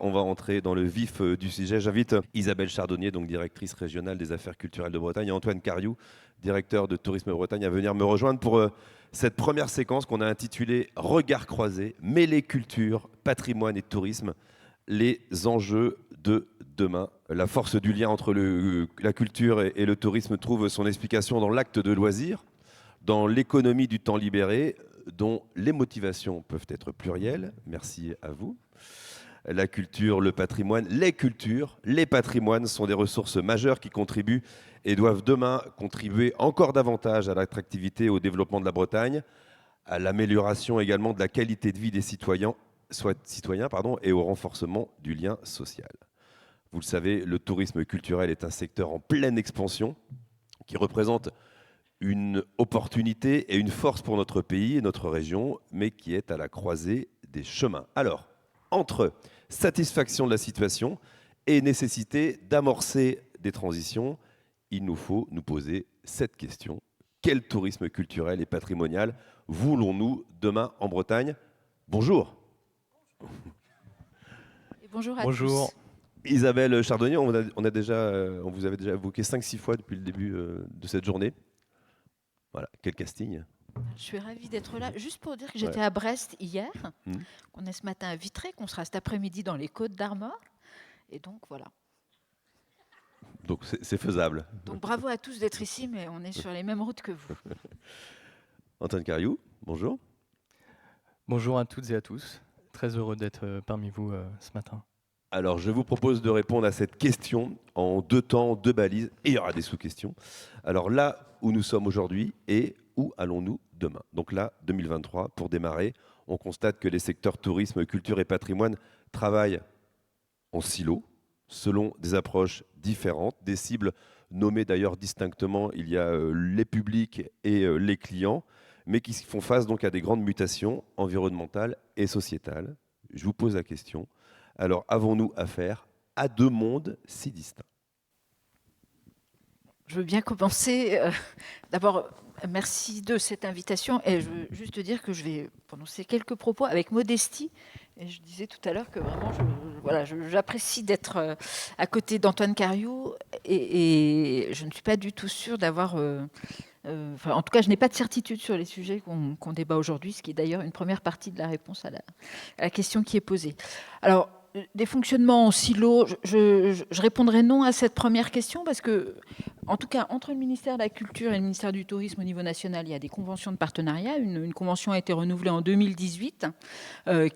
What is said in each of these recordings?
On va entrer dans le vif du sujet. J'invite Isabelle Chardonnier, donc directrice régionale des affaires culturelles de Bretagne, et Antoine Cariou, directeur de Tourisme Bretagne, à venir me rejoindre pour cette première séquence qu'on a intitulée Regards croisés, mêler culture, patrimoine et tourisme, les enjeux de demain. La force du lien entre la culture et le tourisme trouve son explication dans l'acte de loisir, dans l'économie du temps libéré, dont les motivations peuvent être plurielles. Merci à vous. La culture, le patrimoine, les cultures, les patrimoines sont des ressources majeures qui contribuent et doivent demain contribuer encore davantage à l'attractivité et au développement de la Bretagne, à l'amélioration également de la qualité de vie des citoyens, et au renforcement du lien social. Vous le savez, le tourisme culturel est un secteur en pleine expansion qui représente une opportunité et une force pour notre pays et notre région, mais qui est à la croisée des chemins. Alors, entre satisfaction de la situation et nécessité d'amorcer des transitions, il nous faut nous poser cette question. Quel tourisme culturel et patrimonial voulons-nous demain en Bretagne? Bonjour. Et bonjour à Bonjour. tous. Isabelle Chardonnier, on vous avait déjà évoqué 5-6 fois depuis le début de cette journée. Voilà, quel casting. Je suis ravie d'être là. Juste pour dire que j'étais à Brest hier, qu'on est ce matin à Vitré, qu'on sera cet après-midi dans les Côtes-d'Armor. Et donc voilà. Donc c'est faisable. Donc bravo à tous d'être ici, mais on est sur les mêmes routes que vous. Antoine Cariou, bonjour. Bonjour à toutes et à tous. Très heureux d'être parmi vous ce matin. Alors, je vous propose de répondre à cette question en 2 temps, 2 balises, et il y aura des sous-questions. Alors là où nous sommes aujourd'hui et où allons-nous demain? Donc là, 2023, pour démarrer, on constate que les secteurs tourisme, culture et patrimoine travaillent en silo, selon des approches différentes, des cibles nommées d'ailleurs distinctement. Il y a les publics et les clients, mais qui font face donc à des grandes mutations environnementales et sociétales. Je vous pose la question. Alors, avons-nous affaire à 2 mondes si distincts? Je veux bien commencer. D'abord, merci de cette invitation. Et je veux juste dire que je vais prononcer quelques propos avec modestie. Et je disais tout à l'heure que vraiment, j'apprécie d'être à côté d'Antoine Cariou. Et je ne suis pas du tout sûre d'avoir... en tout cas, je n'ai pas de certitude sur les sujets qu'on débat aujourd'hui, ce qui est d'ailleurs une première partie de la réponse à la question qui est posée. Alors, des fonctionnements en silo, je répondrai non à cette première question parce que, en tout cas, entre le ministère de la Culture et le ministère du Tourisme au niveau national, il y a des conventions de partenariat. Une convention a été renouvelée en 2018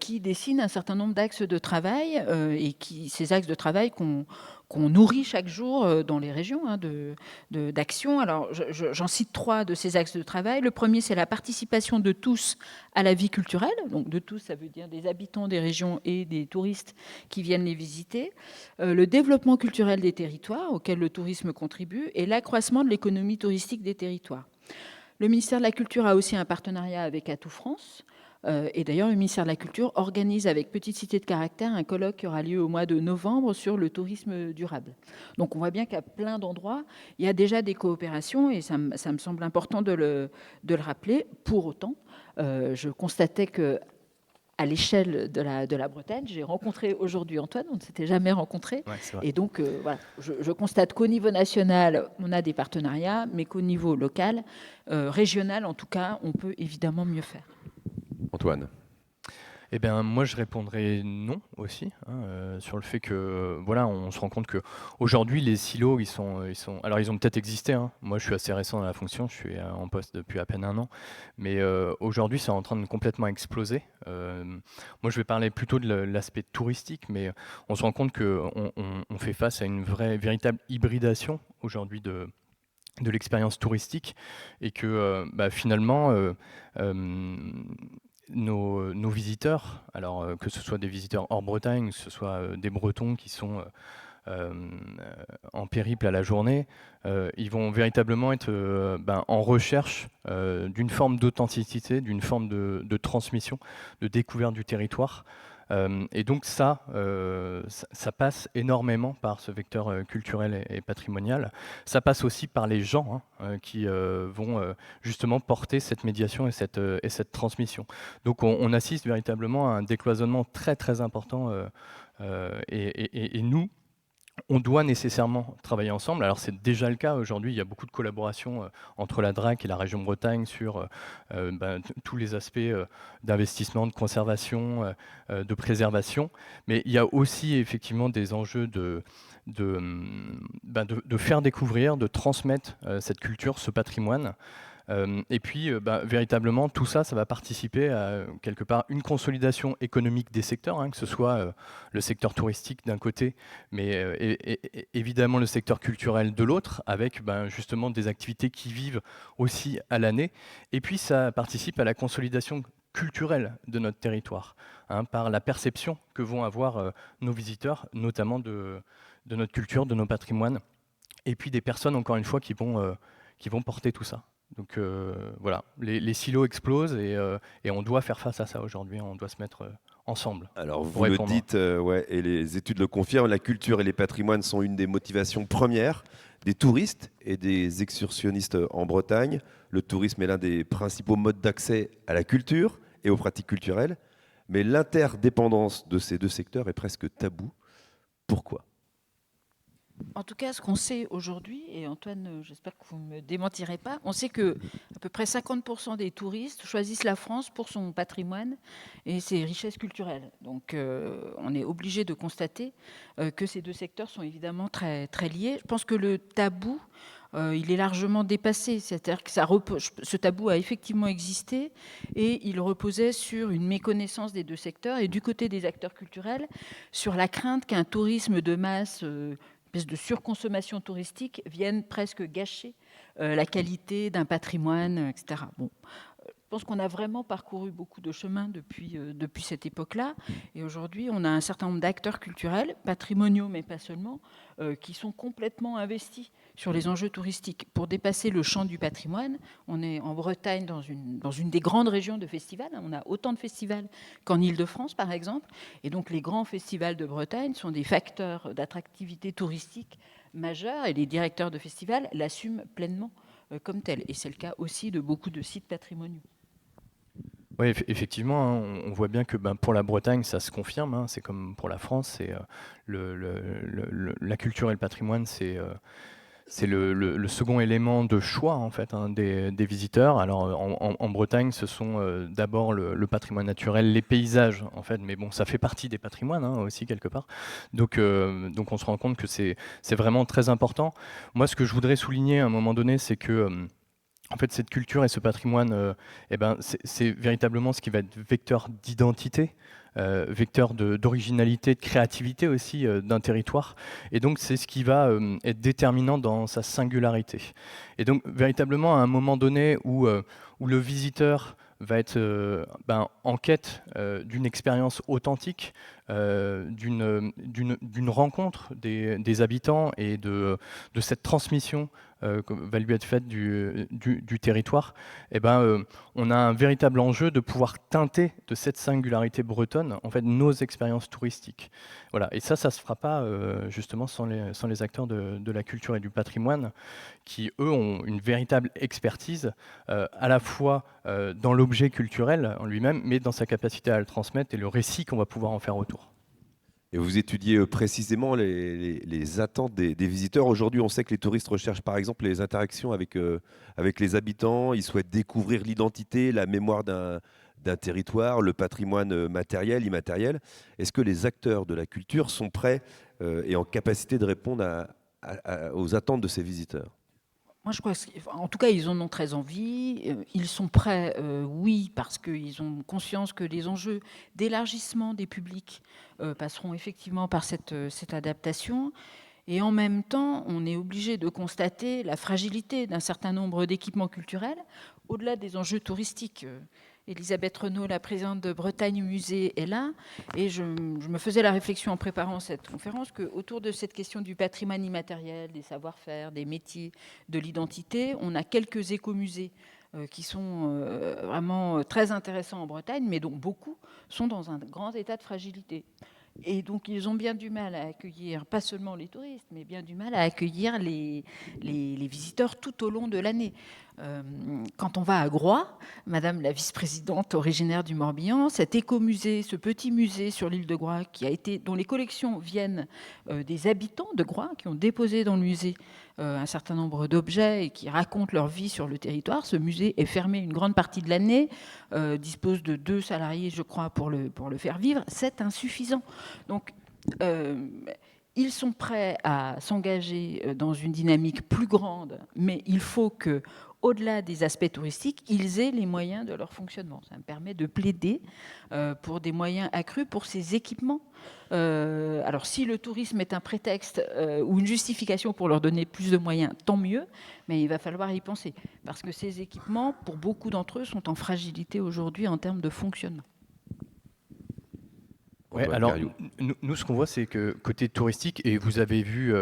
qui dessine un certain nombre d'axes de travail et ces axes de travail qu'on nourrit chaque jour dans les régions d'action. Alors, j'en cite 3 de ces axes de travail. Le premier, c'est la participation de tous à la vie culturelle. Donc, de tous, ça veut dire des habitants des régions et des touristes qui viennent les visiter. Le développement culturel des territoires, auquel le tourisme contribue, et l'accroissement de l'économie touristique des territoires. Le ministère de la Culture a aussi un partenariat avec Atout France. Et d'ailleurs, le ministère de la Culture organise avec Petite Cité de Caractère un colloque qui aura lieu au mois de novembre sur le tourisme durable. Donc on voit bien qu'à plein d'endroits, il y a déjà des coopérations et ça me semble important de le rappeler. Pour autant, je constatais que à l'échelle de la Bretagne, j'ai rencontré aujourd'hui Antoine, on ne s'était jamais rencontrés. Ouais, c'est vrai. Et donc, voilà, je constate qu'au niveau national, on a des partenariats, mais qu'au niveau local, régional en tout cas, on peut évidemment mieux faire. Antoine. Eh bien, moi, je répondrai non aussi, sur le fait que, voilà, on se rend compte qu'aujourd'hui, les silos, alors, ils ont peut-être existé. Hein. Moi, je suis assez récent dans la fonction, je suis en poste depuis à peine 1 an. Mais aujourd'hui, c'est en train de complètement exploser. Moi, je vais parler plutôt de l'aspect touristique, mais on se rend compte qu'on fait face à une véritable hybridation aujourd'hui de l'expérience touristique et que finalement nos visiteurs, alors que ce soit des visiteurs hors Bretagne, que ce soit des Bretons qui sont en périple à la journée, ils vont véritablement être en recherche d'une forme d'authenticité, d'une forme de transmission, de découverte du territoire. Et donc ça passe énormément par ce vecteur culturel et patrimonial. Ça passe aussi par les gens qui vont justement porter cette médiation et cette transmission. Donc on assiste véritablement à un décloisonnement très très important Et nous, on doit nécessairement travailler ensemble. Alors c'est déjà le cas aujourd'hui, il y a beaucoup de collaboration entre la DRAC et la région Bretagne sur tous les aspects d'investissement, de conservation, de préservation. Mais il y a aussi effectivement des enjeux de faire découvrir, de transmettre cette culture, ce patrimoine. Et puis, véritablement, tout ça, ça va participer à, quelque part, une consolidation économique des secteurs, hein, que ce soit le secteur touristique d'un côté, mais évidemment le secteur culturel de l'autre, avec justement des activités qui vivent aussi à l'année. Et puis, ça participe à la consolidation culturelle de notre territoire, hein, par la perception que vont avoir nos visiteurs, notamment de notre culture, de nos patrimoines, et puis des personnes, encore une fois, qui vont porter tout ça. Donc voilà, les silos explosent et on doit faire face à ça aujourd'hui, on doit se mettre ensemble. Alors vous le dites, ouais, et les études le confirment, la culture et les patrimoines sont une des motivations premières des touristes et des excursionnistes en Bretagne. Le tourisme est l'un des principaux modes d'accès à la culture et aux pratiques culturelles, mais l'interdépendance de ces deux secteurs est presque taboue. Pourquoi ? En tout cas, ce qu'on sait aujourd'hui, et Antoine, j'espère que vous ne me démentirez pas, on sait que à peu près 50% des touristes choisissent la France pour son patrimoine et ses richesses culturelles. Donc, on est obligé de constater que ces deux secteurs sont évidemment très, très liés. Je pense que le tabou, il est largement dépassé. C'est-à-dire que ce tabou a effectivement existé et il reposait sur une méconnaissance des deux secteurs et du côté des acteurs culturels, sur la crainte qu'un tourisme de masse de surconsommation touristique viennent presque gâcher la qualité d'un patrimoine, etc. Bon, je pense qu'on a vraiment parcouru beaucoup de chemin depuis cette époque-là. Et aujourd'hui, on a un certain nombre d'acteurs culturels, patrimoniaux, mais pas seulement, qui sont complètement investis sur les enjeux touristiques. Pour dépasser le champ du patrimoine, on est en Bretagne dans une des grandes régions de festivals. On a autant de festivals qu'en Île-de-France, par exemple. Et donc, les grands festivals de Bretagne sont des facteurs d'attractivité touristique majeurs et les directeurs de festivals l'assument pleinement comme tel. Et c'est le cas aussi de beaucoup de sites patrimoniaux. Oui, effectivement, hein, on voit bien que pour la Bretagne, ça se confirme. Hein, c'est comme pour la France, c'est la culture et le patrimoine, c'est le second élément de choix en fait, hein, des visiteurs. Alors en Bretagne, ce sont d'abord le patrimoine naturel, les paysages en fait, mais bon, ça fait partie des patrimoines hein, aussi quelque part. Donc on se rend compte que c'est vraiment très important. Moi, ce que je voudrais souligner à un moment donné, c'est que en fait, cette culture et ce patrimoine, c'est véritablement ce qui va être vecteur d'identité, vecteur d'originalité, de créativité aussi d'un territoire. Et donc, c'est ce qui va être déterminant dans sa singularité. Et donc, véritablement, à un moment donné où le visiteur va être en quête d'une expérience authentique, d'une rencontre des habitants et de cette transmission va lui être faite du territoire, on a un véritable enjeu de pouvoir teinter de cette singularité bretonne en fait, nos expériences touristiques. Voilà. Et ça ne se fera pas justement sans les acteurs de la culture et du patrimoine qui, eux, ont une véritable expertise à la fois dans l'objet culturel en lui-même, mais dans sa capacité à le transmettre et le récit qu'on va pouvoir en faire autour. Et vous étudiez précisément les attentes des visiteurs. Aujourd'hui, on sait que les touristes recherchent par exemple les interactions avec les habitants. Ils souhaitent découvrir l'identité, la mémoire d'un territoire, le patrimoine matériel, immatériel. Est-ce que les acteurs de la culture sont prêts et en capacité de répondre aux attentes de ces visiteurs ? Moi, je crois qu'en tout cas, ils en ont très envie. Ils sont prêts, oui, parce qu'ils ont conscience que les enjeux d'élargissement des publics passeront effectivement par cette adaptation. Et en même temps, on est obligé de constater la fragilité d'un certain nombre d'équipements culturels, au-delà des enjeux touristiques. Elisabeth Renaud, la présidente de Bretagne Musée, est là. Et je me faisais la réflexion en préparant cette conférence qu'autour de cette question du patrimoine immatériel, des savoir-faire, des métiers, de l'identité, on a quelques écomusées qui sont vraiment très intéressants en Bretagne, mais dont beaucoup sont dans un grand état de fragilité. Et donc, ils ont bien du mal à accueillir, pas seulement les touristes, mais bien du mal à accueillir les visiteurs tout au long de l'année. Quand on va à Groix, Madame la vice-présidente originaire du Morbihan, cet écomusée, ce petit musée sur l'île de Groix, dont les collections viennent des habitants de Groix, qui ont déposé dans le musée un certain nombre d'objets et qui racontent leur vie sur le territoire. Ce musée est fermé une grande partie de l'année, dispose de 2 salariés, je crois, pour le faire vivre. C'est insuffisant. Donc, ils sont prêts à s'engager dans une dynamique plus grande, mais il faut que, au-delà des aspects touristiques, ils aient les moyens de leur fonctionnement. Ça me permet de plaider pour des moyens accrus pour ces équipements. Alors, si le tourisme est un prétexte ou une justification pour leur donner plus de moyens, tant mieux, mais il va falloir y penser, parce que ces équipements, pour beaucoup d'entre eux, sont en fragilité aujourd'hui en termes de fonctionnement. Ouais, alors, nous, ce qu'on voit, c'est que côté touristique, et vous avez vu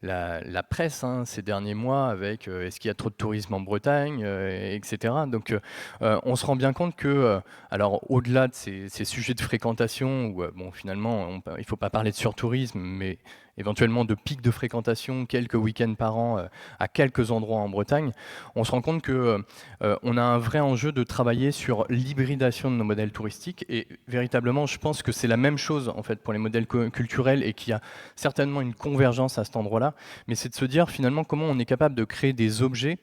la presse ces derniers mois avec est-ce qu'il y a trop de tourisme en Bretagne, etc. Donc, on se rend bien compte que, alors, au-delà de ces sujets de fréquentation, où bon, finalement, il ne faut pas parler de surtourisme, mais éventuellement de pics de fréquentation, quelques week-ends par an à quelques endroits en Bretagne, on se rend compte que on a un vrai enjeu de travailler sur l'hybridation de nos modèles touristiques. Et véritablement, je pense que c'est la même chose en fait pour les modèles culturels et qu'il y a certainement une convergence à cet endroit-là. Mais c'est de se dire finalement comment on est capable de créer des objets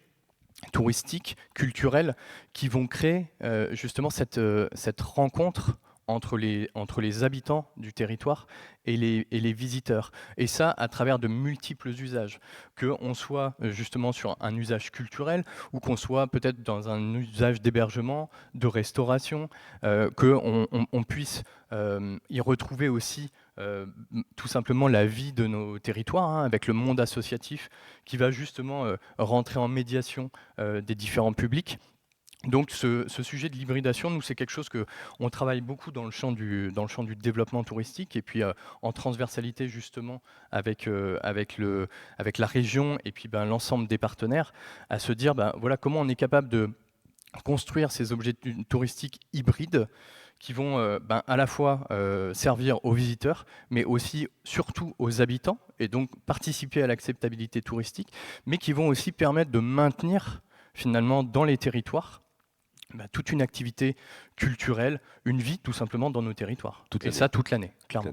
touristiques, culturels, qui vont créer justement cette rencontre entre les habitants du territoire et les visiteurs. Et ça, à travers de multiples usages. Qu'on soit justement sur un usage culturel ou qu'on soit peut-être dans un usage d'hébergement, de restauration, qu'on puisse y retrouver aussi tout simplement la vie de nos territoires, avec le monde associatif qui va justement rentrer en médiation des différents publics. Donc ce sujet de l'hybridation, nous, c'est quelque chose qu'on travaille beaucoup dans le champ du développement touristique et puis en transversalité justement avec la région et puis l'ensemble des partenaires, à se dire voilà comment on est capable de construire ces objets touristiques hybrides qui vont à la fois servir aux visiteurs, mais aussi surtout aux habitants, et donc participer à l'acceptabilité touristique, mais qui vont aussi permettre de maintenir finalement dans les territoires toute une activité culturelle, une vie tout simplement dans nos territoires. Et ça toute l'année, clairement.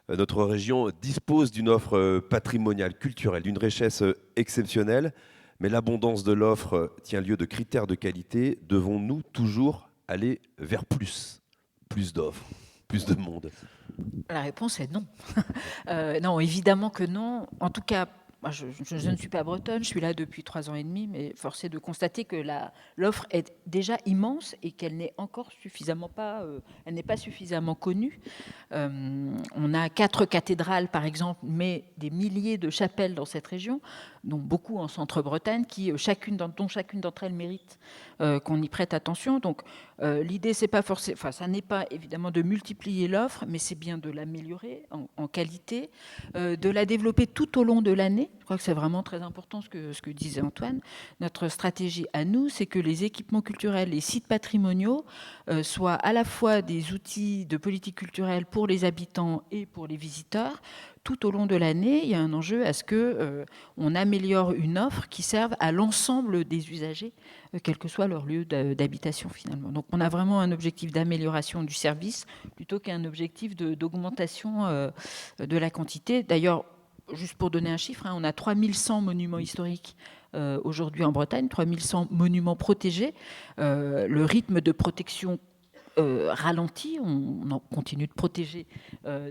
Notre région dispose d'une offre patrimoniale, culturelle, d'une richesse exceptionnelle, mais l'abondance de l'offre tient lieu de critères de qualité. Devons-nous toujours aller vers plus d'offres, plus de monde? La réponse est non. Non, évidemment que non. En tout cas, moi, je ne suis pas bretonne, je suis là depuis 3 ans et demi, mais force est de constater que l'offre est déjà immense et qu'elle n'est encore elle n'est pas suffisamment connue. On a 4 cathédrales, par exemple, mais des milliers de chapelles dans cette région, dont beaucoup en Centre-Bretagne, dont chacune d'entre elles mérite qu'on y prête attention. Donc, l'idée, ça n'est pas évidemment de multiplier l'offre, mais c'est bien de l'améliorer en qualité, de la développer tout au long de l'année. Je crois que c'est vraiment très important ce que disait Antoine. Notre stratégie à nous, c'est que les équipements culturels, les sites patrimoniaux soient à la fois des outils de politique culturelle pour les habitants et pour les visiteurs. Tout au long de l'année, il y a un enjeu à ce qu'on améliore une offre qui serve à l'ensemble des usagers, quel que soit leur lieu d'habitation finalement. Donc on a vraiment un objectif d'amélioration du service plutôt qu'un objectif d'augmentation de la quantité. D'ailleurs, juste pour donner un chiffre, on a 3100 monuments historiques aujourd'hui en Bretagne, 3100 monuments protégés. Le rythme de protection ralentit, on continue de protéger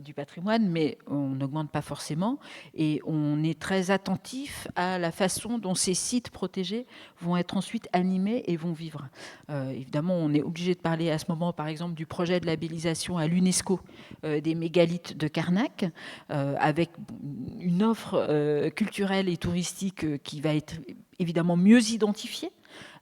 du patrimoine, mais on n'augmente pas forcément. Et on est très attentif à la façon dont ces sites protégés vont être ensuite animés et vont vivre. Évidemment, on est obligé de parler à ce moment, par exemple, du projet de labellisation à l'UNESCO des mégalithes de Carnac, avec une offre culturelle et touristique qui va être évidemment mieux identifiée,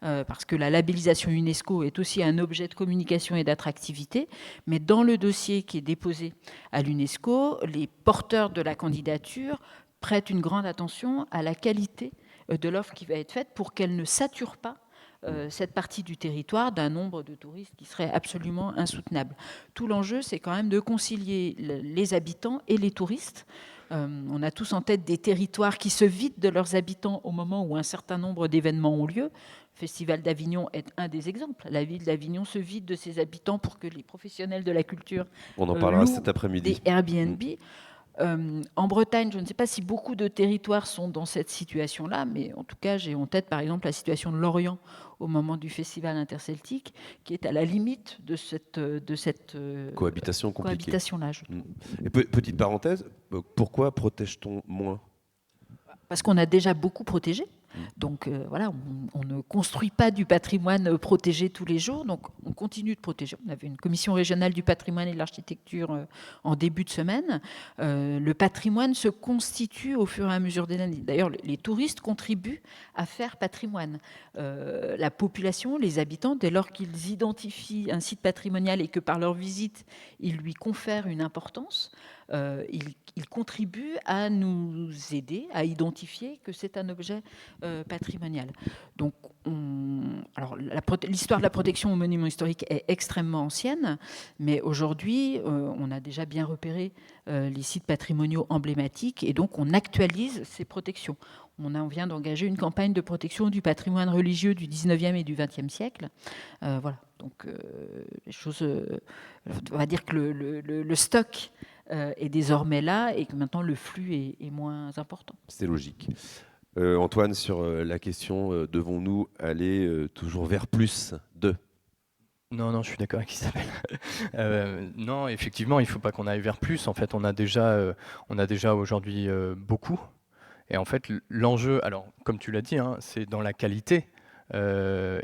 parce que la labellisation UNESCO est aussi un objet de communication et d'attractivité, mais dans le dossier qui est déposé à l'UNESCO, les porteurs de la candidature prêtent une grande attention à la qualité de l'offre qui va être faite pour qu'elle ne sature pas cette partie du territoire d'un nombre de touristes qui serait absolument insoutenable. Tout l'enjeu, c'est quand même de concilier les habitants et les touristes. On a tous en tête des territoires qui se vident de leurs habitants au moment où un certain nombre d'événements ont lieu. Le Festival d'Avignon est un des exemples. La ville d'Avignon se vide de ses habitants pour que les professionnels de la culture On en parlera louent cet après-midi. des Airbnb. En Bretagne, je ne sais pas si beaucoup de territoires sont dans cette situation-là, mais en tout cas, j'ai en tête par exemple la situation de Lorient au moment du festival interceltique, qui est à la limite de cette Cohabitation compliquée. cohabitation-là. Et petite parenthèse, pourquoi protège-t-on moins? Parce qu'on a déjà beaucoup protégé. Donc voilà, on ne construit pas du patrimoine protégé tous les jours, donc on continue de protéger. On avait une commission régionale du patrimoine et de l'architecture en début de semaine. Le patrimoine se constitue au fur et à mesure des années. D'ailleurs, les touristes contribuent à faire patrimoine. La population, les habitants, dès lors qu'ils identifient un site patrimonial et que par leur visite, ils lui confèrent une importance, ils contribuent à nous aider à identifier que c'est un objet patrimonial. Donc, l'histoire de la protection aux monuments historiques est extrêmement ancienne, mais aujourd'hui, on a déjà bien repéré les sites patrimoniaux emblématiques et donc on actualise ces protections. On vient d'engager une campagne de protection du patrimoine religieux du 19e et du 20e siècle. Voilà. Donc, les choses, on va dire que le stock est désormais là et que maintenant le flux est moins important. C'est logique. Antoine, sur la question, devons-nous aller toujours vers plus de? Non, je suis d'accord avec Isabelle. Non, effectivement, il ne faut pas qu'on aille vers plus. En fait, on a déjà aujourd'hui beaucoup. Et en fait, l'enjeu, alors comme tu l'as dit, hein, c'est dans la qualité.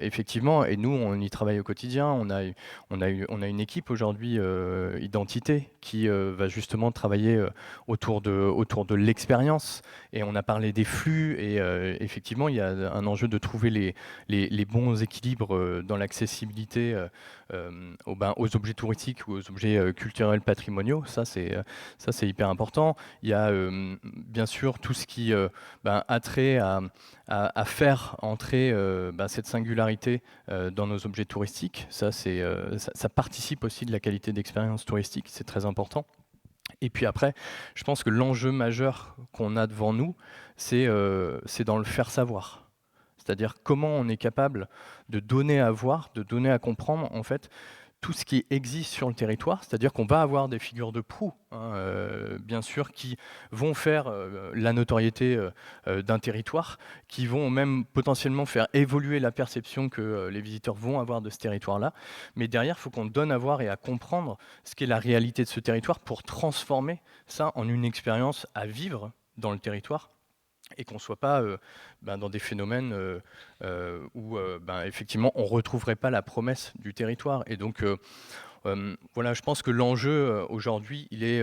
Effectivement, et nous, on y travaille au quotidien. On a une équipe aujourd'hui, identité, qui va justement travailler autour de l'expérience. Et on a parlé des flux. Et effectivement, il y a un enjeu de trouver les bons équilibres dans l'accessibilité aux objets touristiques ou aux objets culturels patrimoniaux. Ça, c'est hyper important. Il y a bien sûr tout ce qui a trait à faire entrer cette singularité dans nos objets touristiques. Ça participe aussi de la qualité d'expérience touristique, c'est très important. Et puis après, je pense que l'enjeu majeur qu'on a devant nous, c'est dans le faire savoir. C'est-à-dire comment on est capable de donner à voir, de donner à comprendre, en fait, tout ce qui existe sur le territoire, c'est-à-dire qu'on va avoir des figures de proue, bien sûr, qui vont faire la notoriété d'un territoire, qui vont même potentiellement faire évoluer la perception que les visiteurs vont avoir de ce territoire-là. Mais derrière, il faut qu'on donne à voir et à comprendre ce qu'est la réalité de ce territoire pour transformer ça en une expérience à vivre dans le territoire, et qu'on ne soit pas dans des phénomènes où effectivement on ne retrouverait pas la promesse du territoire. Et donc voilà, je pense que l'enjeu aujourd'hui, il est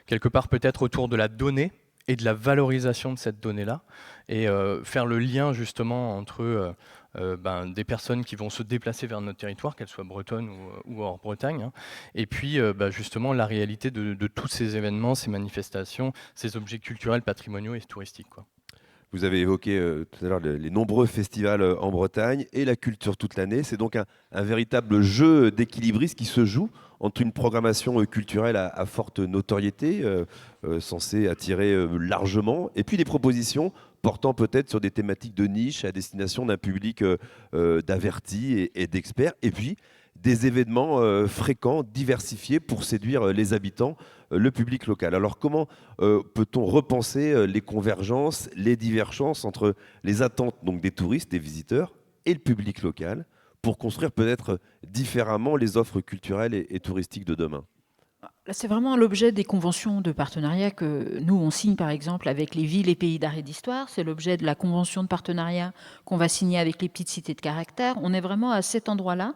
quelque part peut-être autour de la donnée et de la valorisation de cette donnée-là, et faire le lien justement entre des personnes qui vont se déplacer vers notre territoire, qu'elles soient bretonnes ou hors Bretagne, hein, et puis justement la réalité de tous ces événements, ces manifestations, ces objets culturels, patrimoniaux et touristiques, quoi. Vous avez évoqué tout à l'heure les nombreux festivals en Bretagne et la culture toute l'année. C'est donc un véritable jeu d'équilibriste qui se joue entre une programmation culturelle à forte notoriété, censée attirer largement, et puis des propositions portant peut-être sur des thématiques de niche à destination d'un public d'avertis et d'experts, et puis des événements fréquents, diversifiés pour séduire les habitants, le public local. Alors comment peut-on repenser les convergences, les divergences entre les attentes donc, des touristes, des visiteurs et le public local pour construire peut-être différemment les offres culturelles et touristiques de demain? Là, c'est vraiment l'objet des conventions de partenariat que nous, on signe par exemple avec les villes et pays d'art et d'histoire. C'est l'objet de la convention de partenariat qu'on va signer avec les petites cités de caractère. On est vraiment à cet endroit-là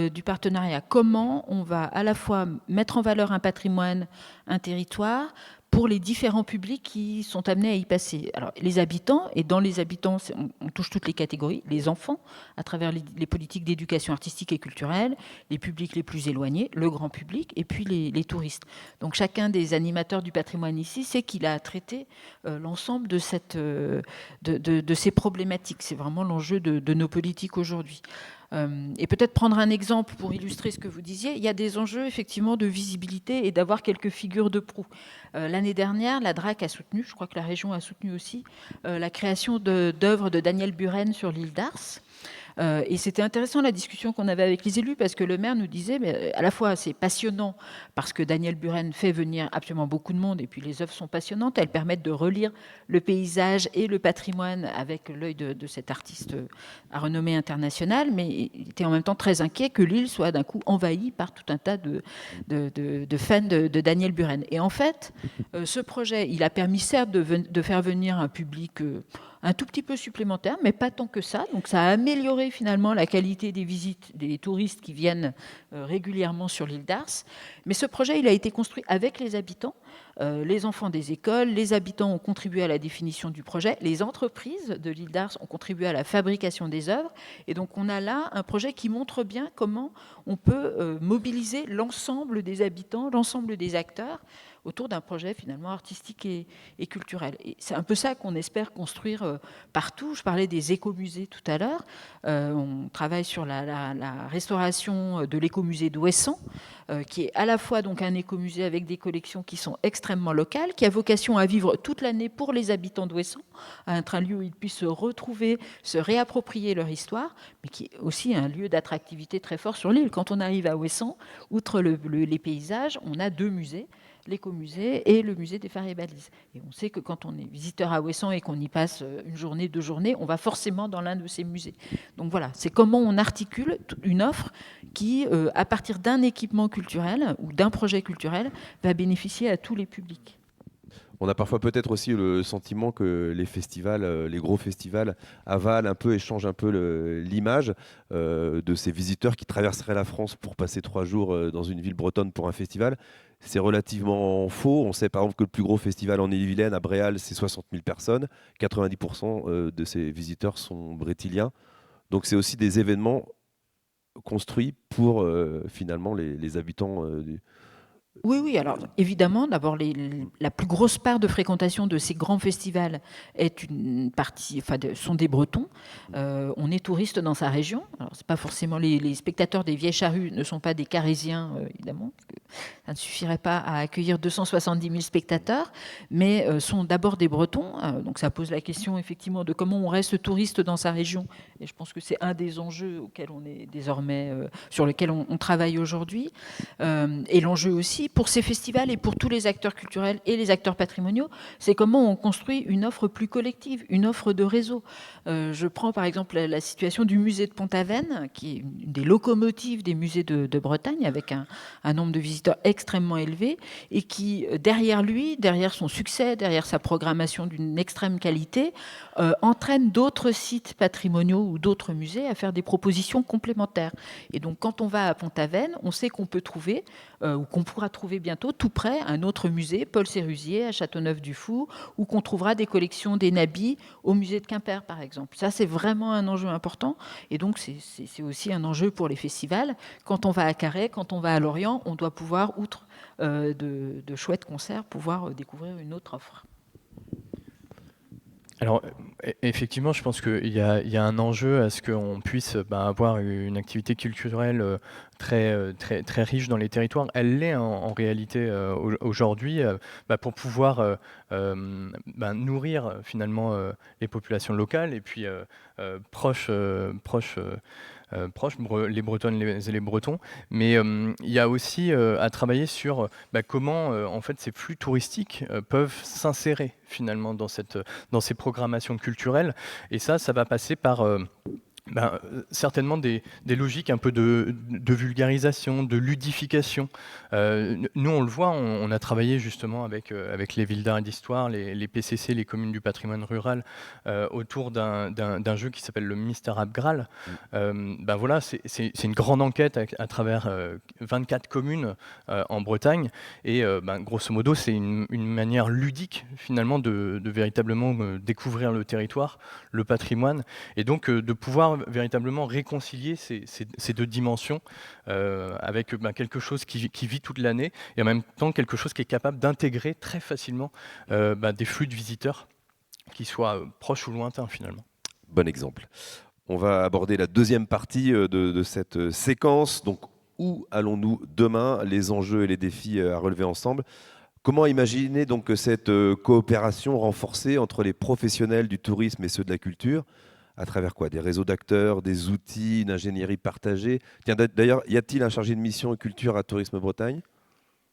du partenariat. Comment on va à la fois mettre en valeur un patrimoine, un territoire, pour les différents publics qui sont amenés à y passer. Alors, les habitants, et dans les habitants, on touche toutes les catégories, les enfants, à travers les politiques d'éducation artistique et culturelle, les publics les plus éloignés, le grand public, et puis les touristes. Donc, chacun des animateurs du patrimoine ici sait qu'il a traité l'ensemble de ces problématiques. C'est vraiment l'enjeu de nos politiques aujourd'hui. Et peut-être prendre un exemple pour illustrer ce que vous disiez, il y a des enjeux effectivement de visibilité et d'avoir quelques figures de proue. L'année dernière, la DRAC a soutenu, je crois que la région a soutenu aussi, la création d'œuvres de Daniel Buren sur l'île d'Ars. Et c'était intéressant la discussion qu'on avait avec les élus parce que le maire nous disait, mais à la fois c'est passionnant parce que Daniel Buren fait venir absolument beaucoup de monde et puis les œuvres sont passionnantes, elles permettent de relire le paysage et le patrimoine avec l'œil de cet artiste à renommée internationale, mais il était en même temps très inquiet que l'île soit d'un coup envahie par tout un tas de fans de Daniel Buren. Et en fait, ce projet, il a permis certes de faire venir un public un tout petit peu supplémentaire, mais pas tant que ça. Donc ça a amélioré finalement la qualité des visites des touristes qui viennent régulièrement sur l'île d'Ars. Mais ce projet, il a été construit avec les habitants. Les enfants des écoles, les habitants ont contribué à la définition du projet, les entreprises de l'île d'Ars ont contribué à la fabrication des œuvres. Et donc on a là un projet qui montre bien comment on peut mobiliser l'ensemble des habitants, l'ensemble des acteurs, autour d'un projet finalement artistique et culturel. Et c'est un peu ça qu'on espère construire partout. Je parlais des écomusées tout à l'heure. On travaille sur la restauration de l'écomusée d'Ouessant, qui est à la fois donc un écomusée avec des collections qui sont extrêmement locales, qui a vocation à vivre toute l'année pour les habitants d'Ouessant, à être un lieu où ils puissent se retrouver, se réapproprier leur histoire, mais qui est aussi un lieu d'attractivité très fort sur l'île. Quand on arrive à Ouessant, outre les paysages, on a 2 musées, l'écomusée et le musée des phares et balises. Et on sait que quand on est visiteur à Ouessant et qu'on y passe une journée, 2 journées, on va forcément dans l'un de ces musées. Donc voilà, c'est comment on articule une offre qui, à partir d'un équipement culturel ou d'un projet culturel, va bénéficier à tous les publics. On a parfois peut-être aussi le sentiment que les festivals, les gros festivals, avalent un peu et changent un peu l'image de ces visiteurs qui traverseraient la France pour passer 3 jours dans une ville bretonne pour un festival. C'est relativement faux. On sait par exemple que le plus gros festival en Ille-et-Vilaine, à Bréal, c'est 60 000 personnes. 90% de ces visiteurs sont brétiliens. Donc c'est aussi des événements construits pour finalement les habitants Oui, alors évidemment, d'abord, la plus grosse part de fréquentation de ces grands festivals est une partie, sont des Bretons. On est touriste dans sa région. Alors, c'est pas forcément les spectateurs des Vieilles Charrues ne sont pas des Carésiens, évidemment. Parce que ça ne suffirait pas à accueillir 270 000 spectateurs, mais sont d'abord des Bretons. Donc, ça pose la question effectivement de comment on reste touriste dans sa région. Et je pense que c'est un des enjeux auxquels on est désormais, sur lesquels on travaille aujourd'hui. Et l'enjeu aussi pour ces festivals et pour tous les acteurs culturels et les acteurs patrimoniaux, c'est comment on construit une offre plus collective, une offre de réseau. Je prends par exemple la situation du musée de Pont-Aven, qui est une des locomotives des musées de Bretagne, avec un nombre de visiteurs extrêmement élevé, et qui, derrière lui, derrière son succès, derrière sa programmation d'une extrême qualité, entraîne d'autres sites patrimoniaux ou d'autres musées à faire des propositions complémentaires. Et donc quand on va à Pont-Aven, on sait qu'on peut trouver, ou qu'on pourra trouver bientôt tout près un autre musée, Paul Sérusier à Châteauneuf-du-Fou, ou qu'on trouvera des collections des Nabis au musée de Quimper par exemple. Ça c'est vraiment un enjeu important et donc c'est aussi un enjeu pour les festivals. Quand on va à Carhaix, quand on va à Lorient, on doit pouvoir, outre de chouettes concerts, pouvoir découvrir une autre offre. Alors, effectivement, je pense qu'il y a un enjeu à ce qu'on puisse avoir une activité culturelle très riche dans les territoires. Elle l'est en réalité aujourd'hui pour pouvoir nourrir finalement les populations locales et puis proches les Bretonnes et les Bretons, mais il y a aussi à travailler sur comment en fait ces flux touristiques peuvent s'insérer finalement dans ces programmations culturelles, et ça va passer par Certainement des logiques un peu de vulgarisation, de ludification. Nous, on le voit, on a travaillé justement avec les villes d'art et d'histoire, les PCC, les communes du patrimoine rural, autour d'un jeu qui s'appelle le Mister App Graal. Voilà, c'est une grande enquête à travers 24 communes en Bretagne. Et grosso modo, c'est une manière ludique finalement de véritablement découvrir le territoire, le patrimoine, et donc de pouvoir véritablement réconcilier ces deux dimensions avec quelque chose qui vit toute l'année et en même temps quelque chose qui est capable d'intégrer très facilement des flux de visiteurs qui soient proches ou lointains finalement. Bon exemple. On va aborder la deuxième partie de cette séquence. Donc, où allons-nous demain? Les enjeux et les défis à relever ensemble. Comment imaginer donc cette coopération renforcée entre les professionnels du tourisme et ceux de la culture? À travers quoi? Des réseaux d'acteurs, des outils, une ingénierie partagée. Tiens, d'ailleurs, y a-t-il un chargé de mission culture à Tourisme Bretagne?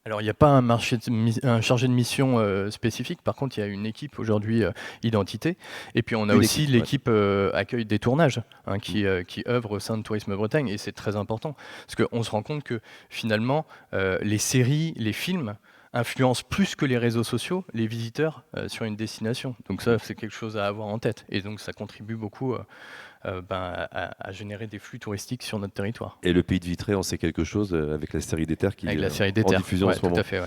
Alors, il n'y a pas un chargé de mission spécifique. Par contre, il y a une équipe aujourd'hui identité. Et puis, on a aussi l'équipe accueil des tournages qui œuvre au sein de Tourisme Bretagne. Et c'est très important. Parce qu'on se rend compte que finalement, les séries, les films influencent plus que les réseaux sociaux les visiteurs sur une destination. Donc ça, c'est quelque chose à avoir en tête. Et donc, ça contribue beaucoup à générer des flux touristiques sur notre territoire. Et le Pays de Vitré, on sait quelque chose avec la série d'Éther qui avec la série est en diffusion en ce moment. Tout à fait,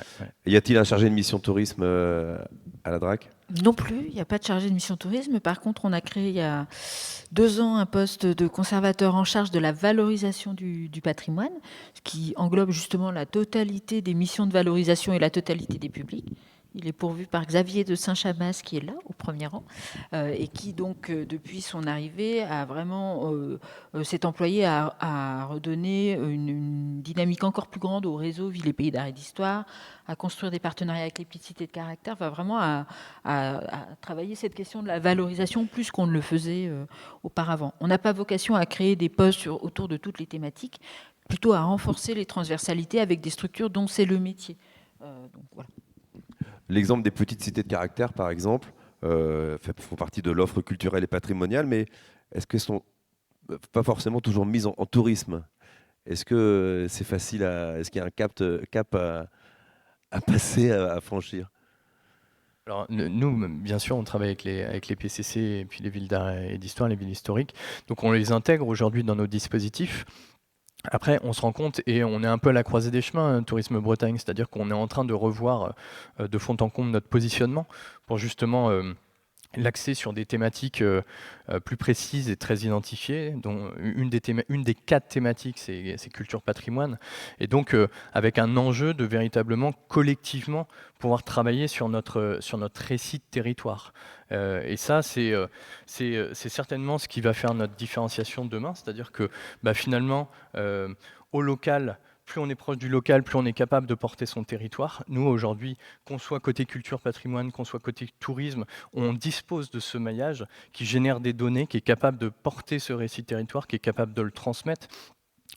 Y a-t-il un chargé de mission tourisme à la DRAC? Non plus, il n'y a pas de chargé de mission tourisme. Par contre, on a créé il y a 2 ans un poste de conservateur en charge de la valorisation du patrimoine, ce qui englobe justement la totalité des missions de valorisation et la totalité des publics. Il est pourvu par Xavier de Saint-Chamas, qui est là, au premier rang, et qui, donc, depuis son arrivée, a vraiment s'est employé à redonner une dynamique encore plus grande au réseau Villes et Pays d'Art et d'Histoire, à construire des partenariats avec les petites cités de caractère, vraiment à travailler cette question de la valorisation plus qu'on ne le faisait auparavant. On n'a pas vocation à créer des postes autour de toutes les thématiques, plutôt à renforcer les transversalités avec des structures dont c'est le métier. Donc, voilà. L'exemple des petites cités de caractère, par exemple, font partie de l'offre culturelle et patrimoniale, mais est-ce qu'elles ne sont pas forcément toujours mises en tourisme? Est-ce que c'est facile est-ce qu'il y a un cap à passer, à franchir? Alors, nous, bien sûr, on travaille avec les PCC et puis les villes d'art et d'histoire, les villes historiques. Donc, on les intègre aujourd'hui dans nos dispositifs. Après, on se rend compte, et on est un peu à la croisée des chemins, Tourisme Bretagne, c'est-à-dire qu'on est en train de revoir de fond en comble notre positionnement pour justement l'axer sur des thématiques plus précises et très identifiées, dont une des 4 thématiques, c'est culture patrimoine, et donc avec un enjeu de véritablement collectivement pouvoir travailler sur notre récit de territoire. Et ça, c'est certainement ce qui va faire notre différenciation demain, c'est-à-dire que finalement, au local, plus on est proche du local, plus on est capable de porter son territoire. Nous, aujourd'hui, qu'on soit côté culture, patrimoine, qu'on soit côté tourisme, on dispose de ce maillage qui génère des données, qui est capable de porter ce récit de territoire, qui est capable de le transmettre.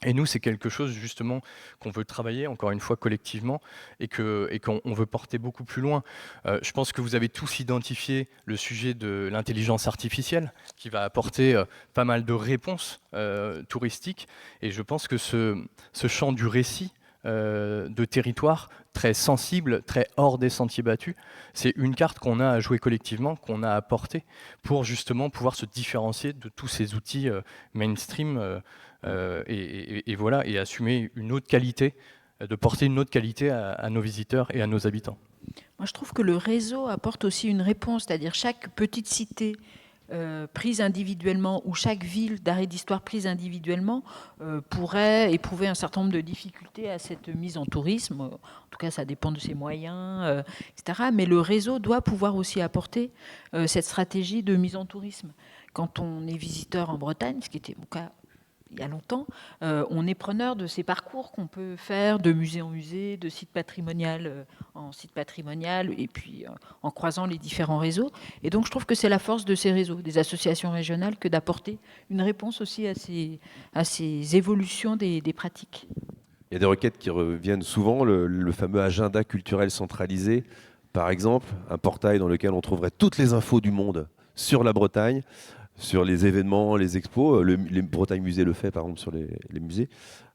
Et nous, c'est quelque chose justement qu'on veut travailler, encore une fois, collectivement, et qu'on veut porter beaucoup plus loin. Je pense que vous avez tous identifié le sujet de l'intelligence artificielle, qui va apporter pas mal de réponses touristiques. Et je pense que ce champ du récit de territoire, très sensible, très hors des sentiers battus, c'est une carte qu'on a à jouer collectivement, qu'on a à porter, pour justement pouvoir se différencier de tous ces outils mainstream et voilà, et assumer une autre qualité, de porter une autre qualité à nos visiteurs et à nos habitants. Moi, je trouve que le réseau apporte aussi une réponse, c'est-à-dire chaque petite cité prise individuellement ou chaque ville d'arrêt d'histoire prise individuellement pourrait éprouver un certain nombre de difficultés à cette mise en tourisme. En tout cas, ça dépend de ses moyens, etc. Mais le réseau doit pouvoir aussi apporter cette stratégie de mise en tourisme. Quand on est visiteur en Bretagne, ce qui était mon cas il y a longtemps, on est preneur de ces parcours qu'on peut faire de musée en musée, de site patrimonial en site patrimonial, et puis en croisant les différents réseaux. Et donc je trouve que c'est la force de ces réseaux, des associations régionales, que d'apporter une réponse aussi à ces évolutions des pratiques. Il y a des requêtes qui reviennent souvent, le fameux agenda culturel centralisé, par exemple, un portail dans lequel on trouverait toutes les infos du monde sur la Bretagne. sur les événements, les expos. Les Bretagne Musée le fait, par exemple, sur les musées.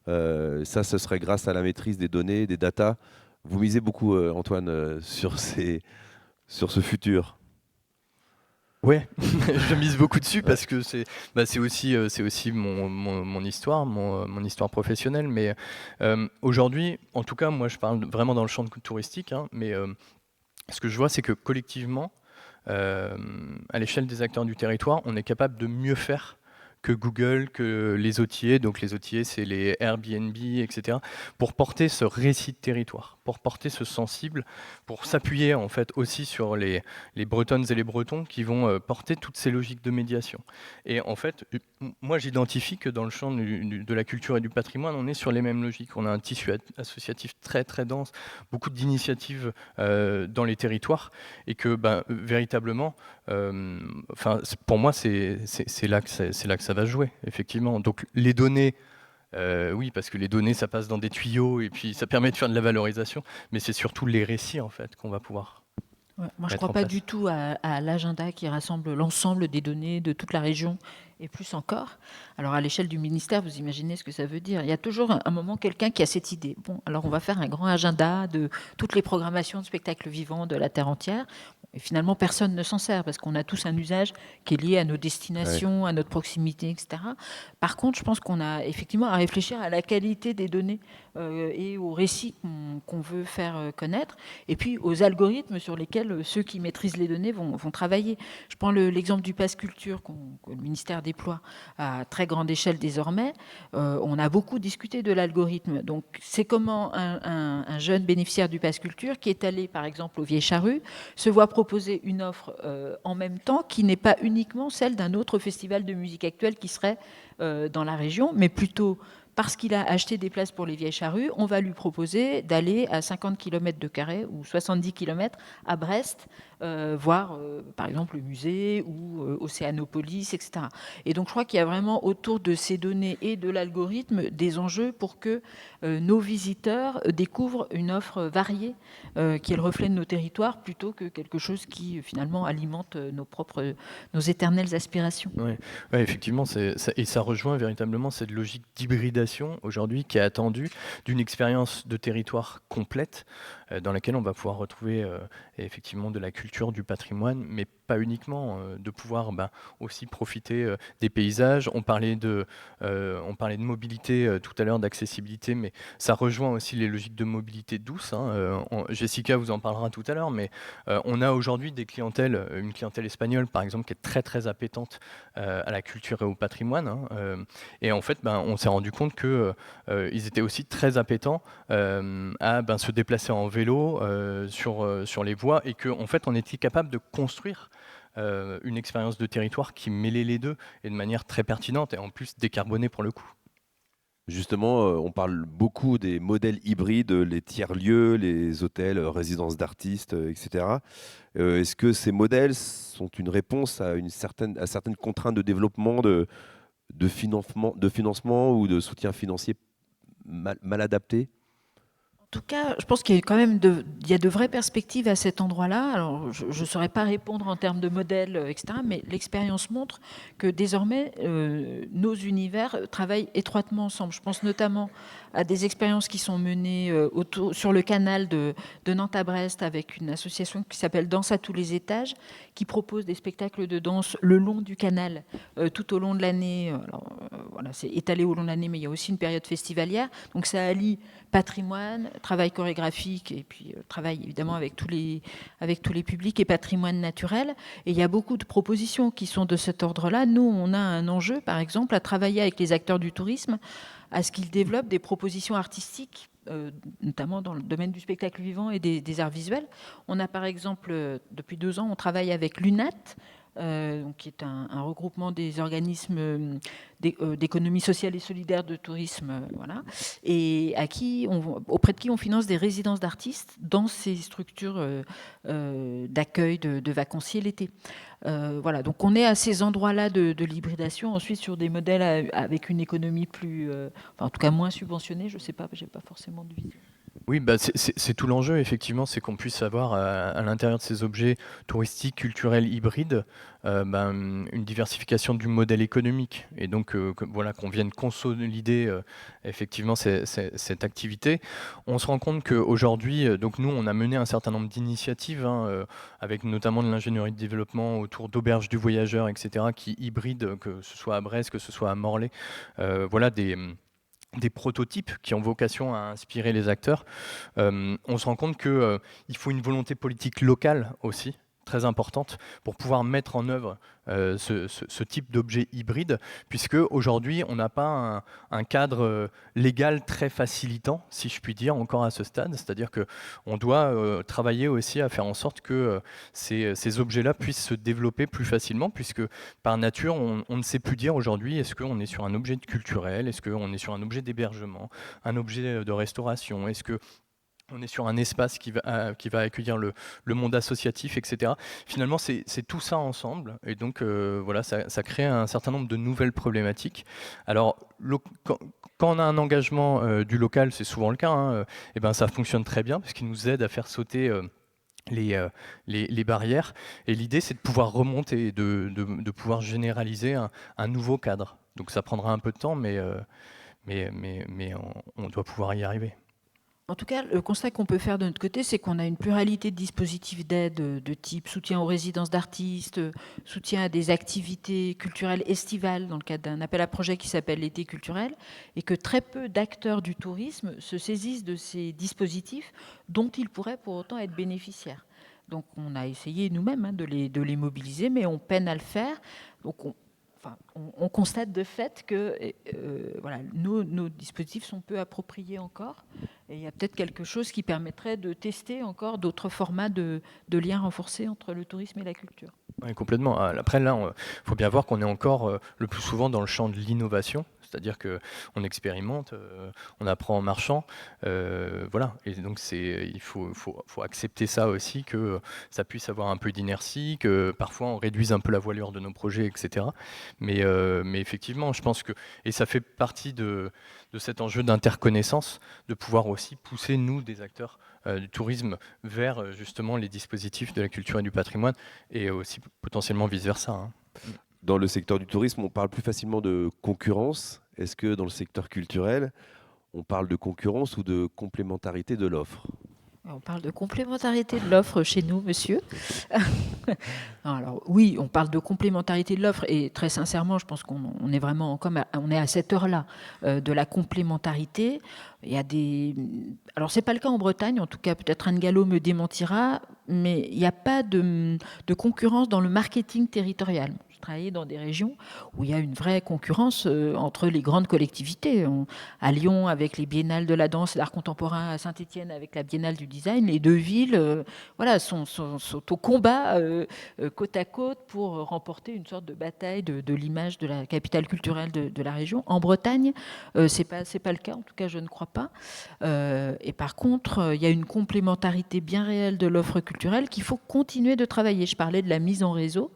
Ça, ce serait grâce à la maîtrise des données, des datas. Vous misez beaucoup, Antoine, sur ce futur. Ouais, je mise beaucoup dessus parce que c'est aussi mon histoire, mon histoire professionnelle. Mais aujourd'hui, en tout cas, moi, je parle vraiment dans le champ touristique, hein, mais ce que je vois, c'est que collectivement, à l'échelle des acteurs du territoire, on est capable de mieux faire que Google, que les OTA. Donc les OTA, c'est les Airbnb, etc. Pour porter ce récit de territoire, pour porter ce sensible, pour s'appuyer en fait aussi sur les Bretonnes et les Bretons qui vont porter toutes ces logiques de médiation. Et en fait, moi j'identifie que dans le champ de la culture et du patrimoine, on est sur les mêmes logiques. On a un tissu associatif très très dense, beaucoup d'initiatives dans les territoires, et que véritablement, pour moi, c'est là que ça va se jouer, effectivement. Donc les données, oui, parce que les données, ça passe dans des tuyaux et puis ça permet de faire de la valorisation, mais c'est surtout les récits en fait qu'on va pouvoir Ouais, moi, je ne mettre crois en pas place. du tout à l'agenda qui rassemble l'ensemble des données de toute la région et plus encore. Alors, à l'échelle du ministère, vous imaginez ce que ça veut dire. Il y a toujours un moment quelqu'un qui a cette idée. Bon, alors on va faire un grand agenda de toutes les programmations de spectacles vivants de la Terre entière. Et finalement, personne ne s'en sert parce qu'on a tous un usage qui est lié à nos destinations, à notre proximité, etc. Par contre, je pense qu'on a effectivement à réfléchir à la qualité des données et aux récits qu'on veut faire connaître, et puis aux algorithmes sur lesquels ceux qui maîtrisent les données vont travailler. Je prends l'exemple du Pass Culture que le ministère déploie à très grande échelle désormais. On a beaucoup discuté de l'algorithme. Donc, c'est comment un jeune bénéficiaire du Pass Culture qui est allé, par exemple, au Vieilles Charrues, se voit proposer une offre en même temps qui n'est pas uniquement celle d'un autre festival de musique actuelle qui serait dans la région, mais plutôt parce qu'il a acheté des places pour les Vieilles Charrues, on va lui proposer d'aller à 50 km de Carhaix ou 70 km à Brest, voir par exemple le musée ou Océanopolis, etc. Et donc je crois qu'il y a vraiment autour de ces données et de l'algorithme des enjeux pour que nos visiteurs découvrent une offre variée qui est le reflet de nos territoires plutôt que quelque chose qui finalement alimente nos éternelles aspirations. Ouais, ouais, effectivement, et ça rejoint véritablement cette logique d'hybridation aujourd'hui qui est attendue d'une expérience de territoire complète dans laquelle on va pouvoir retrouver effectivement de la culture, du patrimoine, mais pas uniquement, de pouvoir aussi profiter des paysages. On parlait de mobilité tout à l'heure, d'accessibilité, mais ça rejoint aussi les logiques de mobilité douce, hein. Jessica vous en parlera tout à l'heure, mais on a aujourd'hui une clientèle espagnole par exemple qui est très très appétente à la culture et au patrimoine, hein, et en fait on s'est rendu compte que ils étaient aussi très appétents à se déplacer en vélo sur les voies, et qu'en fait on était capable de construire une expérience de territoire qui mêlait les deux et de manière très pertinente et en plus décarbonée pour le coup. Justement, on parle beaucoup des modèles hybrides, les tiers-lieux, les hôtels, résidences d'artistes, etc. Est-ce que ces modèles sont une réponse à certaines contraintes de développement, de financement ou de soutien financier mal adaptés? En tout cas, je pense qu'il y a quand même il y a de vraies perspectives à cet endroit-là. Alors, je ne saurais pas répondre en termes de modèles, etc., mais l'expérience montre que désormais, nos univers travaillent étroitement ensemble. Je pense notamment à des expériences qui sont menées sur le canal de Nantes à Brest avec une association qui s'appelle Danse à tous les étages, qui propose des spectacles de danse le long du canal, tout au long de l'année. Voilà, c'est étalé au long de l'année, mais il y a aussi une période festivalière. Donc ça allie patrimoine, travail chorégraphique et puis travail évidemment avec tous les publics et patrimoine naturel. Et il y a beaucoup de propositions qui sont de cet ordre-là. Nous, on a un enjeu, par exemple, à travailler avec les acteurs du tourisme à ce qu'ils développent des propositions artistiques, notamment dans le domaine du spectacle vivant et des arts visuels. On a par exemple, depuis 2 ans, on travaille avec l'UNAT, qui est un regroupement des organismes d'économie sociale et solidaire de tourisme, voilà, et auprès de qui on finance des résidences d'artistes dans ces structures d'accueil de vacanciers l'été. Voilà, donc on est à ces endroits-là de l'hybridation. Ensuite, sur des modèles avec une économie plus, en tout cas moins subventionnée, je ne sais pas, j'ai pas forcément de vision. Oui, bah, c'est tout l'enjeu, effectivement, c'est qu'on puisse avoir à l'intérieur de ces objets touristiques, culturels, hybrides, une diversification du modèle économique. Et donc, voilà, qu'on vienne consolider effectivement cette activité. On se rend compte qu'aujourd'hui, donc nous, on a mené un certain nombre d'initiatives, hein, avec notamment de l'ingénierie de développement autour d'auberges du voyageur, etc., qui hybrident, que ce soit à Brest, que ce soit à Morlaix, voilà, des prototypes qui ont vocation à inspirer les acteurs. On se rend compte qu'il faut une volonté politique locale aussi, très importante, pour pouvoir mettre en œuvre ce type d'objet hybride, puisque aujourd'hui on n'a pas un cadre légal très facilitant, si je puis dire, encore à ce stade. C'est-à-dire qu'on doit travailler aussi à faire en sorte que ces objets-là puissent se développer plus facilement, puisque par nature on ne sait plus dire aujourd'hui est-ce qu'on est sur un objet culturel, est-ce qu'on est sur un objet d'hébergement, un objet de restauration, est-ce que on est sur un espace qui va accueillir le monde associatif, etc. Finalement, c'est tout ça ensemble. Et donc, voilà, ça crée un certain nombre de nouvelles problématiques. Alors, quand on a un engagement du local, c'est souvent le cas, hein, et ben, ça fonctionne très bien, parce qu'il nous aide à faire sauter les barrières. Et l'idée, c'est de pouvoir remonter, de pouvoir généraliser un nouveau cadre. Donc, ça prendra un peu de temps, mais on doit pouvoir y arriver. En tout cas, le constat qu'on peut faire de notre côté, c'est qu'on a une pluralité de dispositifs d'aide de type soutien aux résidences d'artistes, soutien à des activités culturelles estivales dans le cadre d'un appel à projet qui s'appelle l'été culturel, et que très peu d'acteurs du tourisme se saisissent de ces dispositifs dont ils pourraient pour autant être bénéficiaires. Donc on a essayé nous-mêmes de les mobiliser, mais on peine à le faire. Donc on constate de fait que voilà, nos dispositifs sont peu appropriés encore. Et il y a peut-être quelque chose qui permettrait de tester encore d'autres formats de liens renforcés entre le tourisme et la culture. Oui, complètement. Après, là, il faut bien voir qu'on est encore le plus souvent dans le champ de l'innovation, c'est-à-dire qu'on expérimente, on apprend en marchant, voilà. Et donc, il faut accepter ça aussi, que ça puisse avoir un peu d'inertie, que parfois on réduise un peu la voilure de nos projets, etc. Mais effectivement, je pense que, et ça fait partie de cet enjeu d'interconnaissance, de pouvoir aussi pousser, nous, des acteurs du tourisme, vers justement les dispositifs de la culture et du patrimoine, et aussi potentiellement vice-versa. Hein. Dans le secteur du tourisme, on parle plus facilement de concurrence. Est-ce que dans le secteur culturel, on parle de concurrence ou de complémentarité de l'offre ? On parle de complémentarité de l'offre chez nous, monsieur. Alors oui, on parle de complémentarité de l'offre, et très sincèrement, je pense qu'on est vraiment on est à cette heure-là de la complémentarité. Il y a alors c'est pas le cas en Bretagne, en tout cas peut-être Anne Gallo me démentira, mais il n'y a pas de concurrence dans le marketing territorial. Je travaillais dans des régions où il y a une vraie concurrence entre les grandes collectivités. À Lyon, avec les biennales de la danse et l'art contemporain, à Saint-Étienne, avec la biennale du design, les deux villes voilà, sont au combat côte à côte pour remporter une sorte de bataille de l'image de la capitale culturelle de la région. En Bretagne, c'est pas le cas, en tout cas je ne crois pas. Et par contre, il y a une complémentarité bien réelle de l'offre culturelle qu'il faut continuer de travailler. Je parlais de la mise en réseau.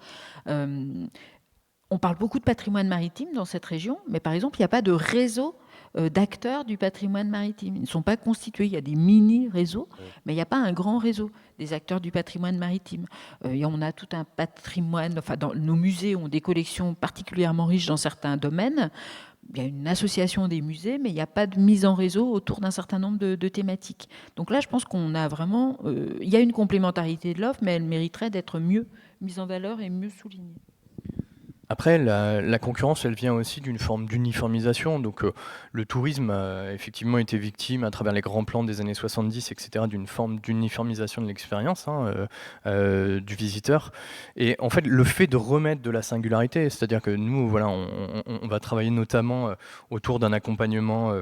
On parle beaucoup de patrimoine maritime dans cette région, mais par exemple, il n'y a pas de réseau d'acteurs du patrimoine maritime. Ils ne sont pas constitués. Il y a des mini-réseaux, mais il n'y a pas un grand réseau des acteurs du patrimoine maritime. On a tout un patrimoine, enfin, nos musées ont des collections particulièrement riches dans certains domaines. Il y a une association des musées, mais il n'y a pas de mise en réseau autour d'un certain nombre de thématiques. Donc là, je pense qu'on a vraiment... il y a une complémentarité de l'offre, mais elle mériterait d'être mieux mise en valeur et mieux soulignée. Après, la concurrence, elle vient aussi d'une forme d'uniformisation. Donc, le tourisme a effectivement été victime, à travers les grands plans des années 70, etc., d'une forme d'uniformisation de l'expérience du visiteur. Et en fait, le fait de remettre de la singularité, c'est-à-dire que nous, voilà, on va travailler notamment autour d'un accompagnement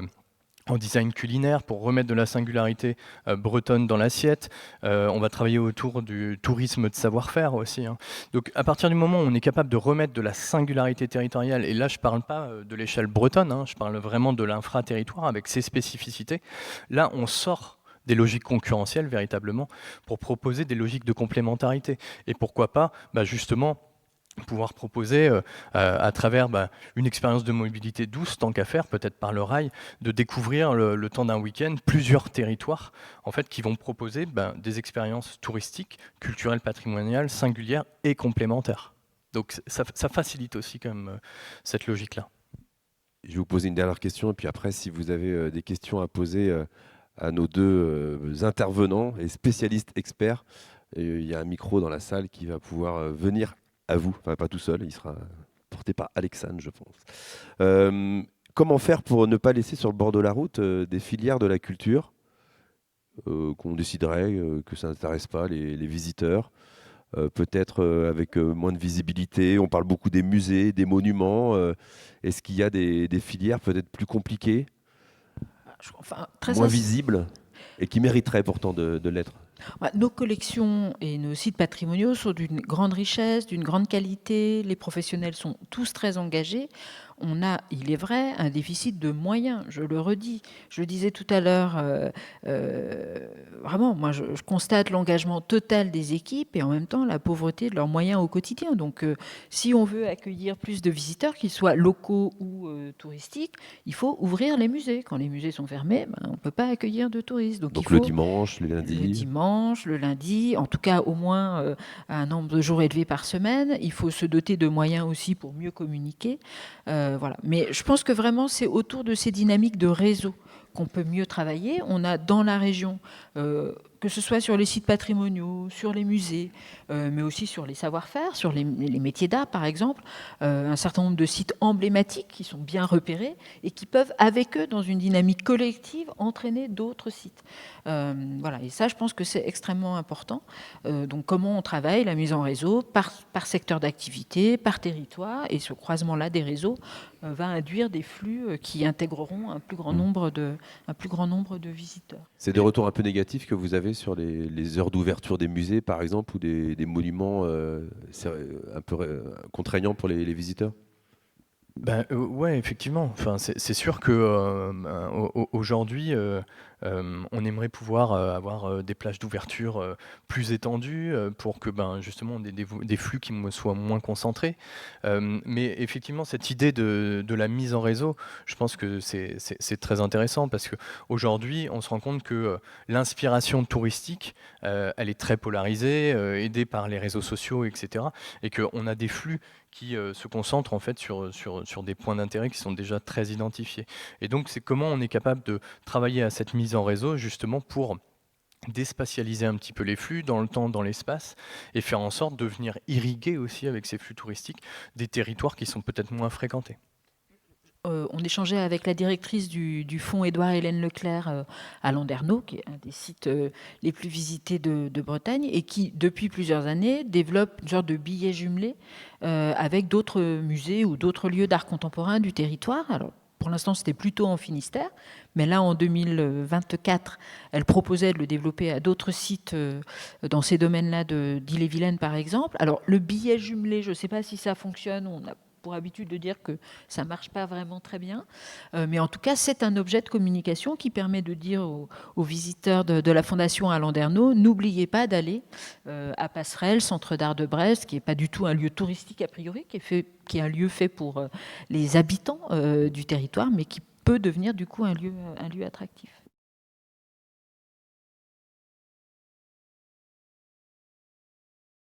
en design culinaire pour remettre de la singularité bretonne dans l'assiette. On va travailler autour du tourisme de savoir-faire aussi. Hein. Donc à partir du moment où on est capable de remettre de la singularité territoriale, et là je ne parle pas de l'échelle bretonne, hein, je parle vraiment de l'infra-territoire avec ses spécificités, là on sort des logiques concurrentielles véritablement pour proposer des logiques de complémentarité. Et pourquoi pas justement pouvoir proposer à travers une expérience de mobilité douce, tant qu'à faire, peut-être par le rail, de découvrir le temps d'un week-end plusieurs territoires en fait, qui vont proposer des expériences touristiques, culturelles, patrimoniales, singulières et complémentaires. Donc ça facilite aussi quand même cette logique-là. Je vais vous poser une dernière question, et puis après, si vous avez des questions à poser à nos deux intervenants et spécialistes experts, il y a un micro dans la salle qui va pouvoir venir à vous. Enfin, pas tout seul, il sera porté par Alexandre, je pense. Comment faire pour ne pas laisser sur le bord de la route des filières de la culture qu'on déciderait que ça n'intéresse pas les visiteurs, peut-être avec moins de visibilité. On parle beaucoup des musées, des monuments. Est-ce qu'il y a des filières peut-être plus compliquées, Enfin, moins visibles, et qui mériteraient pourtant de l'être? Nos collections et nos sites patrimoniaux sont d'une grande richesse, d'une grande qualité. Les professionnels sont tous très engagés. On a, il est vrai, un déficit de moyens, je le redis. Je le disais tout à l'heure, vraiment, moi je constate l'engagement total des équipes et en même temps la pauvreté de leurs moyens au quotidien. Donc si on veut accueillir plus de visiteurs, qu'ils soient locaux ou touristiques, il faut ouvrir les musées. Quand les musées sont fermés, on ne peut pas accueillir de touristes. Donc il faut, le dimanche, le lundi. Le dimanche, le lundi, en tout cas au moins un nombre de jours élevé par semaine. Il faut se doter de moyens aussi pour mieux communiquer. Voilà. Mais je pense que vraiment, c'est autour de ces dynamiques de réseau qu'on peut mieux travailler. On a dans la région, que ce soit sur les sites patrimoniaux, sur les musées, mais aussi sur les savoir-faire, sur les métiers d'art par exemple, un certain nombre de sites emblématiques qui sont bien repérés et qui peuvent, avec eux, dans une dynamique collective, entraîner d'autres sites. Voilà. Et ça, je pense que c'est extrêmement important. Donc comment on travaille la mise en réseau par secteur d'activité, par territoire, et ce croisement-là des réseaux va induire des flux qui intégreront un plus grand nombre de visiteurs. C'est des retours un peu négatifs que vous avez sur les heures d'ouverture des musées, par exemple, ou des monuments un peu contraignants pour les visiteurs? Ouais, effectivement. Enfin, c'est sûr que aujourd'hui, on aimerait pouvoir avoir des plages d'ouverture plus étendues pour que justement des flux qui soient moins concentrés. Mais effectivement, cette idée de la mise en réseau, je pense que c'est très intéressant parce qu'aujourd'hui, on se rend compte que l'inspiration touristique, elle est très polarisée, aidée par les réseaux sociaux, etc. Et qu'on a des flux qui se concentrent en fait sur des points d'intérêt qui sont déjà très identifiés. Et donc, c'est comment on est capable de travailler à cette mise en réseau, justement pour déspatialiser un petit peu les flux dans le temps, dans l'espace, et faire en sorte de venir irriguer aussi avec ces flux touristiques des territoires qui sont peut-être moins fréquentés. On échangeait avec la directrice du fonds Édouard-Hélène Leclerc à Landerneau, qui est un des sites les plus visités de Bretagne, et qui, depuis plusieurs années, développe une sorte de billet jumelé avec d'autres musées ou d'autres lieux d'art contemporain du territoire. Alors, pour l'instant, c'était plutôt en Finistère, mais là, en 2024, elle proposait de le développer à d'autres sites dans ces domaines-là d'Ille-et-Vilaine, par exemple. Alors, le billet jumelé, je ne sais pas si ça fonctionne, on a pour habitude de dire que ça ne marche pas vraiment très bien. Mais en tout cas, c'est un objet de communication qui permet de dire aux visiteurs de la Fondation à Landerneau, n'oubliez pas d'aller à Passerelle, centre d'art de Brest, qui n'est pas du tout un lieu touristique a priori, qui est un lieu fait pour les habitants du territoire, mais qui peut devenir du coup un lieu attractif.